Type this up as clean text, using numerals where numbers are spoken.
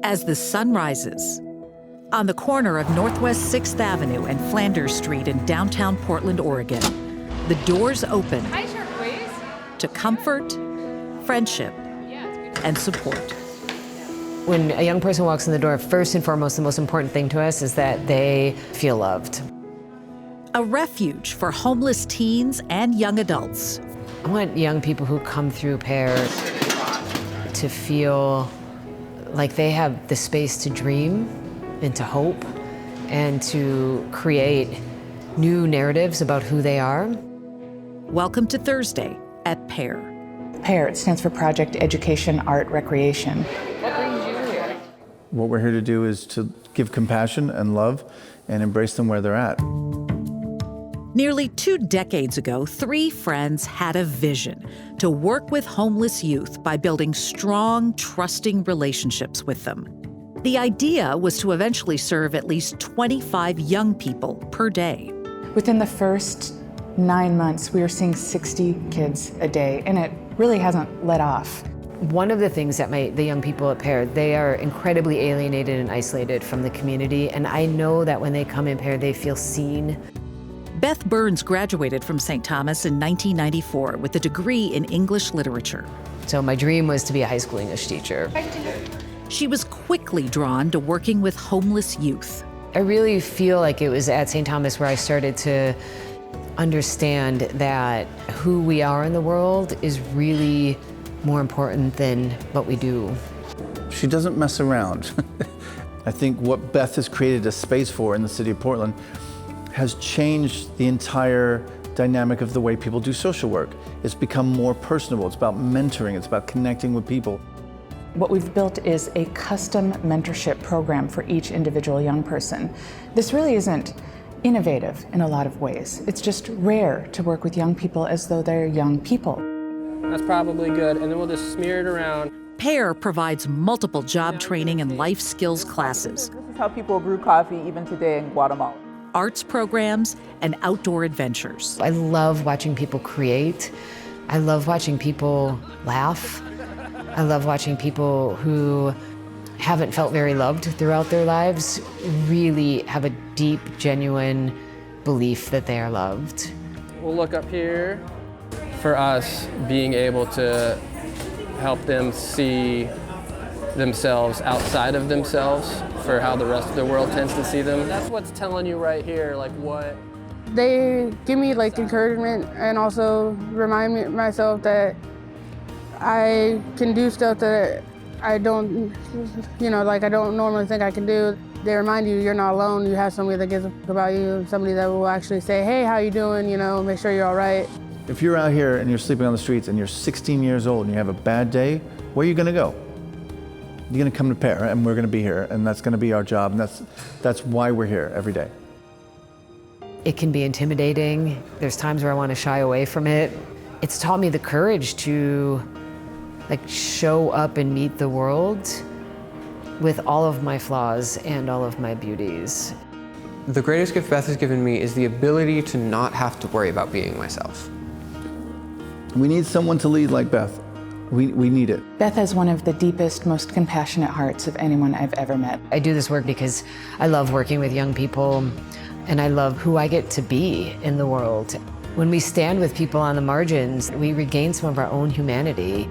As the sun rises, on the corner of Northwest 6th Avenue and Flanders Street in downtown Portland, Oregon, the doors open to comfort, friendship, and support. When a young person walks in the door, first and foremost, the most important thing to us is that they feel loved. A refuge for homeless teens and young adults. I want young people who come through PAIR to feel like they have the space to dream and to hope and to create new narratives about who they are. Welcome to Thursday at PAIR. PAIR, it stands for Project Education, Art, Recreation. What brings you here? What we're here to do is to give compassion and love and embrace them where they're at. Nearly 2 decades ago, 3 friends had a vision to work with homeless youth by building strong, trusting relationships with them. The idea was to eventually serve at least 25 young people per day. Within the first 9 months, we were seeing 60 kids a day, and it really hasn't let off. One of the things that the young people at PAIR, they are incredibly alienated and isolated from the community, and I know that when they come in PAIR, they feel seen. Beth Burns graduated from St. Thomas in 1994 with a degree in English literature. So my dream was to be a high school English teacher. She was quickly drawn to working with homeless youth. I really feel like it was at St. Thomas where I started to understand that who we are in the world is really more important than what we do. She doesn't mess around. I think what Beth has created a space for in the city of Portland has changed the entire dynamic of the way people do social work. It's become more personable. It's about mentoring. It's about connecting with people. What we've built is a custom mentorship program for each individual young person. This really isn't innovative in a lot of ways. It's just rare to work with young people as though they're young people. That's probably good, and then we'll just smear it around. PAIR provides multiple job training and life skills classes, This is how people brew coffee even today in Guatemala. arts programs, and outdoor adventures. I love watching people create. I love watching people laugh. I love watching people who haven't felt very loved throughout their lives really have a deep, genuine belief that they are loved. We'll look up here. For us, being able to help them see themselves outside of themselves for how the rest of the world tends to see them. That's what's telling you right here, like what. They give me like encouragement and also remind me myself that I can do stuff that I don't, like I don't normally think I can do. They remind you you're not alone. You have somebody that gives a fuck about you, somebody that will actually say, hey, how you doing? Make sure you're all right. If you're out here and you're sleeping on the streets and you're 16 years old and you have a bad day, where are you gonna go? You're gonna come to PAIR and we're gonna be here and that's gonna be our job and that's why we're here every day. It can be intimidating. There's times where I want to shy away from it. It's taught me the courage to show up and meet the world with all of my flaws and all of my beauties. The greatest gift Beth has given me is the ability to not have to worry about being myself. We need someone to lead like Beth. We need it. Beth has one of the deepest, most compassionate hearts of anyone I've ever met. I do this work because I love working with young people and I love who I get to be in the world. When we stand with people on the margins, we regain some of our own humanity.